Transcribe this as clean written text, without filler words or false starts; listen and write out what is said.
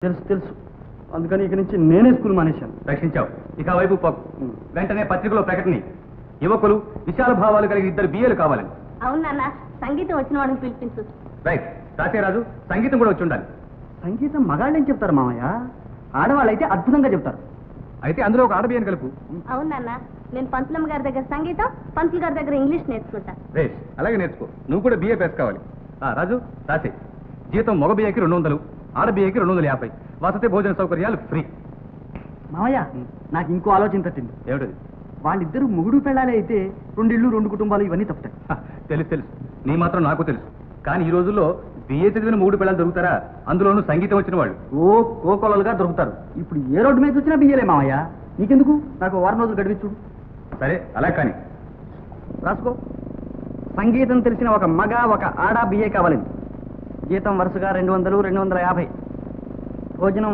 తెలుసు తెలుసు అందుకని ఇక నుంచి నేనే స్కూల్ మానేశాను. రక్షించావు. ఇక వైపు పోకు. వెంటనే పత్రికలో ప్రకటన, యువకులు విశాల భావాలు కలిగి 2 బిఏలు కావాలని. అవును నాన్న, సంగీతం వచ్చిన వాడిని పిలిపించు. రైట్. రాజు సంగీతం కూడా వచ్చి ఉండాలి. సంగీతం మగాళ్ళు ఏం చెప్తారు మామయ్య, ఆడవాళ్ళు అయితే అద్భుతంగా చెప్తారు. అయితే అందులో ఒక ఆడబియ్యను కలుపు. అవును నాన్న, నేను పంతులమ్మ గారి దగ్గర సంగీతం, పంతులు గారి దగ్గర ఇంగ్లీష్ నేర్చుకుంటా. రేష్ అలాగే నేర్చుకో. నువ్వు కూడా బిఏ పాస్ కావాలి. రాజు రాసే. జీతం మగ బిఏకి 200, ఆడ బిఏకి 250. వసతి భోజన సౌకర్యాలు ఫ్రీ. మామయ్య నాకు ఇంకో ఆలోచన తట్టింది. ఏమిటది? వాళ్ళిద్దరూ మొగుడు పెళ్ళాలి అయితే 2 ఇళ్ళు 2 కుటుంబాలు ఇవన్నీ తప్పుతాయి. తెలుసు తెలుసు, నీ మాత్రం నాకు తెలుసు. కానీ ఈ రోజుల్లో బిఏ చదివిన 3 పిల్లలు దొరుకుతారా? అందులోనూ సంగీతం వచ్చిన వాళ్ళు కోకొలలుగా దొరుకుతారు. ఇప్పుడు ఏ రోడ్డు మీద వచ్చినా బియ్యలే మామయ్య. నీకెందుకు, నాకు వారం రోజులు గడివి చూడు. సరే అలా కానీ రాసుకో. సంగీతం తెలిసిన ఒక మగ ఒక ఆడ బిఏ కావాలని. జీతం వరుసగా 200, 250. భోజనం